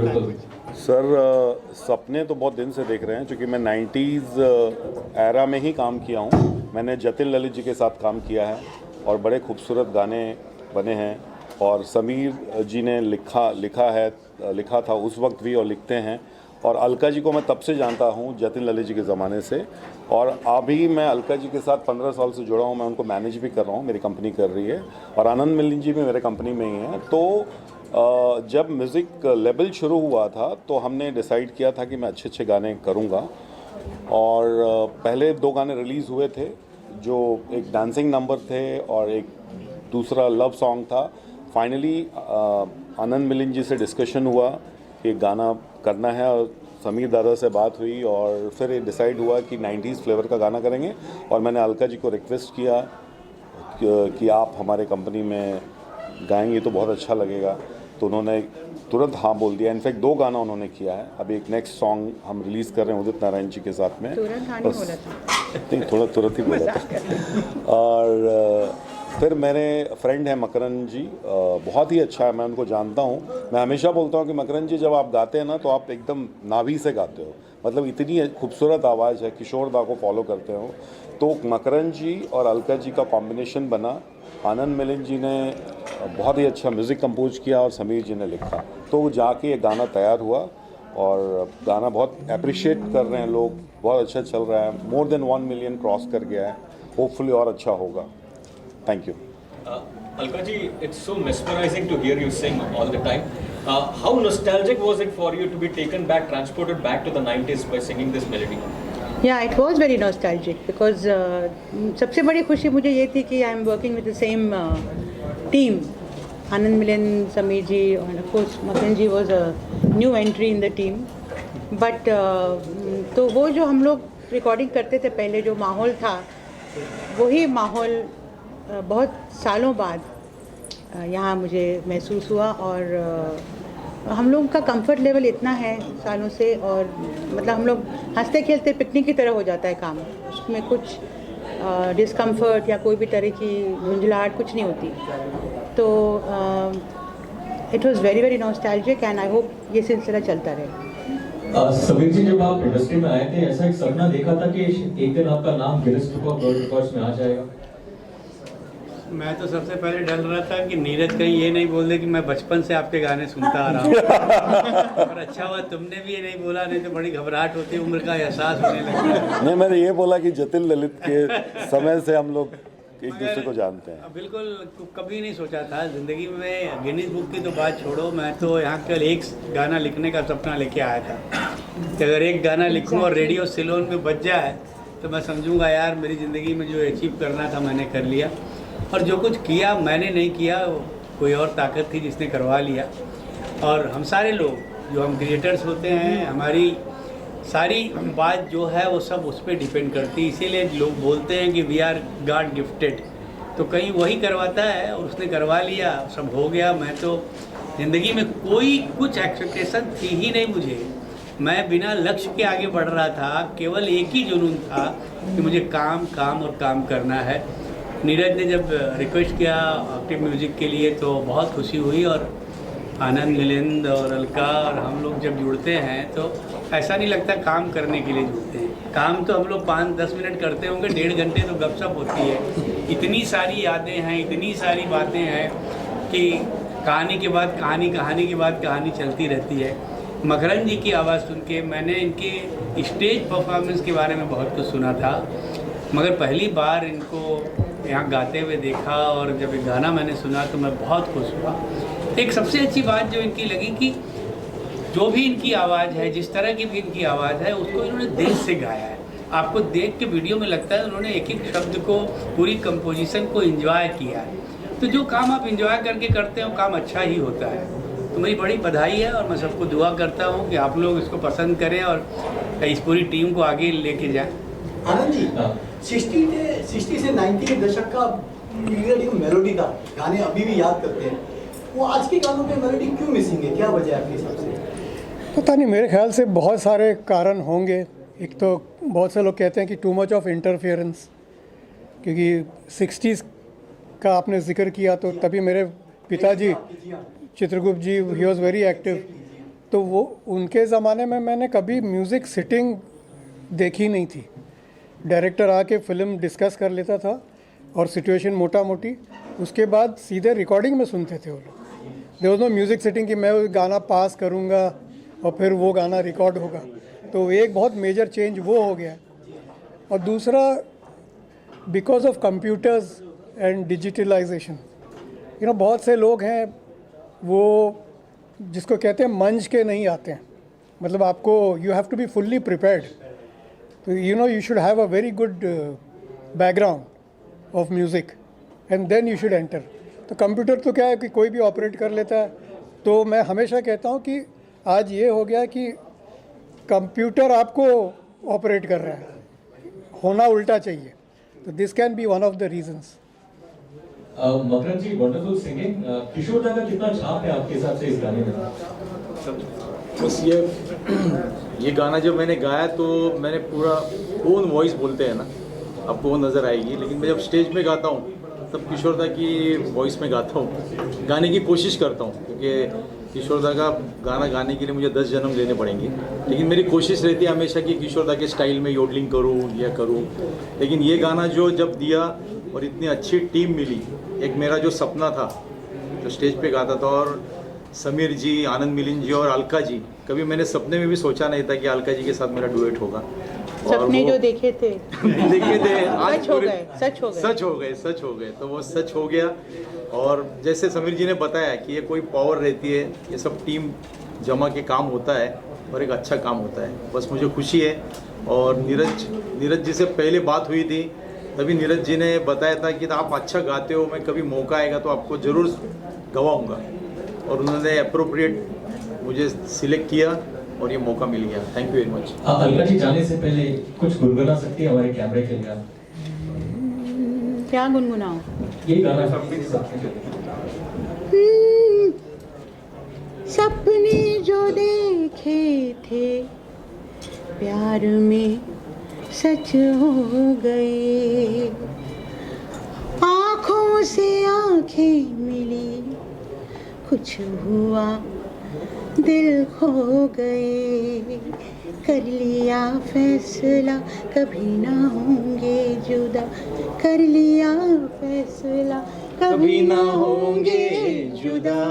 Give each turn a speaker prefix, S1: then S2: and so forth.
S1: बिल्कुल
S2: सर सपने तो बहुत दिन से देख रहे हैं, क्योंकि मैं 90s एरा में ही काम किया हूँ। मैंने जतिन ललित जी के साथ काम किया है और बड़े खूबसूरत गाने बने हैं। और समीर जी ने लिखा था उस वक्त भी और लिखते हैं। और अलका जी को मैं तब से जानता हूँ, जतिन ललित जी के ज़माने से। और अभी मैं अलका जी के साथ 15 साल से जुड़ा हूँ। मैं उनको मैनेज भी कर रहा हूँ, मेरी कंपनी कर रही है। और आनंद मिलिंद जी भी मेरे कंपनी में ही हैं। तो जब म्यूज़िक लेवल शुरू हुआ था तो हमने डिसाइड किया था कि मैं अच्छे अच्छे गाने करूँगा। और पहले 2 गाने रिलीज़ हुए थे, जो एक डांसिंग नंबर थे और एक दूसरा लव सॉन्ग था। फाइनली आनंद मिलिंद जी से डिस्कशन हुआ कि गाना करना है, और समीर दादा से बात हुई और फिर ये डिसाइड हुआ कि 90s फ्लेवर का गाना करेंगे। और मैंने अलका जी को रिक्वेस्ट किया कि आप हमारे कंपनी में गाएंगे तो बहुत अच्छा लगेगा। तो उन्होंने तुरंत हाँ बोल दिया। इनफैक्ट 2 गाना उन्होंने किया है। अभी एक नेक्स्ट सॉन्ग हम रिलीज़ कर रहे हैं उदित नारायण जी के साथ में।
S3: तुरंत हाँ नहीं बोला था,
S2: नहीं, थोड़ा तुरंत ही बोला था। और फिर मेरे फ्रेंड हैं मकरन जी, बहुत ही अच्छा है, मैं उनको जानता हूँ। मैं हमेशा बोलता हूँ कि मकरन जी जब आप गाते हैं ना तो आप एकदम नाभि से गाते हो, मतलब इतनी खूबसूरत आवाज़ है। किशोर दा को फॉलो करते हो तो मकरन जी और अलका जी का कॉम्बिनेशन बना। आनंद मिलिंद जी ने बहुत ही अच्छा म्यूज़िक कंपोज किया और समीर जी ने लिखा, तो जाके ये गाना तैयार हुआ। और गाना बहुत अप्रिशिएट कर रहे हैं लोग, बहुत अच्छा चल रहा है। मोर देन 1 मिलियन क्रॉस कर गया है। होपफुली और अच्छा होगा। Thank you.
S1: Alka ji, it's so mesmerizing to hear you sing all the time. How nostalgic was it for you to be taken back, transported back to the 90s by singing this melody?
S3: Yeah, it was very nostalgic because सबसे बड़ी खुशी मुझे ये थी कि I am working with the same team. Anand Milind, Sameer ji, and of course Makarand ji was a new entry in the team. But तो वो जो हम लोग रिकॉर्डिंग करते थे पहले, जो माहौल था, वही माहौल बहुत सालों बाद यहाँ मुझे महसूस हुआ। और हम लोग का कंफर्ट लेवल इतना है सालों से, और मतलब हम लोग हंसते खेलते पिकनिक की तरह हो जाता है काम। उसमें कुछ डिस्कम्फर्ट या कोई भी तरह की झुंझलाहट कुछ नहीं होती। तो it was very very nostalgic and I hope ये सिलसिला चलता रहे।
S4: समीर जी, जब आप इंडस्ट्री में आए थे, ऐसा एक सपना देखा था कि एक दिन आपका नाम Guinness book of world records में आ जाएगा?
S5: मैं तो सबसे पहले डर रहा था कि नीरज कहीं ये नहीं बोल दे कि मैं बचपन से आपके गाने सुनता आ रहा हूँ। और अच्छा हुआ तुमने भी ये नहीं बोला, नहीं तो बड़ी घबराहट होती, उम्र का एहसास होने लगता है।
S2: नहीं, मैंने ये बोला कि जतिन ललित के समय से हम लोग एक दूसरे को जानते हैं।
S5: बिल्कुल कभी नहीं सोचा था ज़िंदगी में। गिनीज बुक की तो बात छोड़ो, मैं तो यहाँ कल एक गाना लिखने का सपना लेके आया था कि अगर एक गाना लिखूँ और रेडियो सिलोन में बज जाए तो मैं समझूंगा यार मेरी ज़िंदगी में जो अचीव करना था मैंने कर लिया। और जो कुछ किया मैंने नहीं किया, कोई और ताकत थी जिसने करवा लिया। और हम सारे लोग जो हम क्रिएटर्स होते हैं, हमारी सारी बात जो है वो सब उस पर डिपेंड करती है। इसीलिए लोग बोलते हैं कि वी आर गॉड गिफ्टेड। तो कहीं वही करवाता है और उसने करवा लिया, सब हो गया। मैं तो ज़िंदगी में कोई कुछ एक्सपेक्टेशन थी ही नहीं मुझे। मैं बिना लक्ष्य के आगे बढ़ रहा था, केवल एक ही जुनून था कि मुझे काम काम और काम करना है। नीरज ने जब रिक्वेस्ट किया एक्टिव म्यूज़िक के लिए तो बहुत खुशी हुई। और आनंद मिलिंद और अलका और हम लोग जब जुड़ते हैं तो ऐसा नहीं लगता काम करने के लिए जुड़ते हैं। काम तो हम लोग 5-10 मिनट करते होंगे, 1.5 घंटे तो गपशप होती है। इतनी सारी यादें हैं, इतनी सारी बातें हैं कि कहानी के बाद कहानी, कहानी के बाद कहानी चलती रहती है। मकरन जी की आवाज़ सुन के मैंने इनके स्टेज परफॉर्मेंस के बारे में बहुत कुछ सुना था, मगर पहली बार इनको यहाँ गाते हुए देखा और जब एक गाना मैंने सुना तो मैं बहुत खुश हुआ। एक सबसे अच्छी बात जो इनकी लगी कि जो भी इनकी आवाज़ है, जिस तरह की भी इनकी आवाज़ है, उसको इन्होंने दिल से गाया है। आपको देख के वीडियो में लगता है उन्होंने एक एक शब्द को, पूरी कंपोजिशन को एंजॉय किया है। तो जो काम आप एंजॉय करके करते हो काम अच्छा ही होता है। तो मेरी बड़ी बधाई है और मैं सबको दुआ करता हूँ कि आप लोग इसको पसंद करें और इस पूरी टीम को आगे लेके जाएं।
S6: आनंद जी, 60 से 90 के दशक का पीरियड एक मेलोडी का गाने अभी भी याद करते हैं, वो आज के गानों में मेलोडी क्यों मिसिंग है? क्या वजह है आपके हिसाब से?
S7: पता नहीं, मेरे ख्याल से बहुत सारे कारण होंगे। एक तो बहुत से लोग कहते हैं कि टू मच ऑफ इंटरफेरेंस, क्योंकि 60s का आपने जिक्र किया तो तभी मेरे पिताजी चित्रगुप्त जी, ही वॉज वेरी एक्टिव तो वो उनके ज़माने में मैंने कभी म्यूज़िक सिटिंग देखी नहीं थी। डायरेक्टर आके फिल्म डिस्कस कर लेता था और सिचुएशन मोटा मोटी, उसके बाद सीधे रिकॉर्डिंग में सुनते थे वो लोग। There was no music sitting कि मैं वो गाना पास करूँगा और फिर वो गाना रिकॉर्ड होगा। तो एक बहुत मेजर चेंज वो हो गया। और दूसरा, because of computers and digitalisation, बहुत से लोग हैं वो जिसको कहते हैं मंच के नहीं आते हैं। मतलब आपको you have to be fully prepared. तो you should have a very good background of music and then you should enter. तो कंप्यूटर तो क्या है कि कोई भी ऑपरेट कर लेता है। तो मैं हमेशा कहता हूँ कि आज ये हो गया कि कंप्यूटर आपको ऑपरेट कर रहा है, होना उल्टा चाहिए। तो this can be one of the reasons.
S4: Makarand ji, wonderful singing. Kishore da का कितना छाप है आपके हिसाब से इस गाने में?
S8: बस ये गाना जब मैंने गाया तो मैंने पूरा ओन वॉइस बोलते हैं ना, आपको वो नज़र आएगी। लेकिन मैं जब स्टेज में गाता हूँ तब किशोर दा की वॉइस में गाता हूँ, गाने की कोशिश करता हूँ। क्योंकि किशोर दा का गाना गाने के लिए मुझे 10 जन्म लेने पड़ेंगे, लेकिन मेरी कोशिश रहती है हमेशा कि किशोर दा के स्टाइल में योडलिंग करूँ या करूँ। लेकिन ये गाना जो जब दिया और इतनी अच्छी टीम मिली, एक मेरा जो सपना था जो स्टेज पे गाता था, और समीर जी, आनंद मिलिंद जी और अलका जी, कभी मैंने सपने में भी सोचा नहीं था कि अलका जी के साथ मेरा डुएट होगा।
S3: सपने जो देखे थे
S8: आज
S3: सच हो गए, सच हो गए,
S8: सच हो गए, सच हो गए। तो वो सच हो गया। और जैसे समीर जी ने बताया कि ये कोई पावर रहती है, ये सब टीम जमा के काम होता है और एक अच्छा काम होता है। बस मुझे खुशी है। और नीरज जी से पहले बात हुई थी, तभी नीरज जी ने बताया था कि आप अच्छा गाते हो, मैं कभी मौका आएगा तो आपको ज़रूर गवाऊँगा। और उन्होंने अप्रोप्रिएट मुझे सिलेक्ट किया और ये मौका मिल गया। Thank you very much.
S4: Alka ji जाने से पहले कुछ गुनगुना सकती है हमारे कैमरे के लिए?
S3: क्या गुनगुनाऊं?
S4: ये गाना
S3: सपने जो देखे थे प्यार में सच हो गए, आँखों से आँखें मिली, कुछ हुआ दिल खो गए, कर लिया फैसला कभी ना होंगे जुदा, कर लिया फैसला कभी ना होंगे जुदा।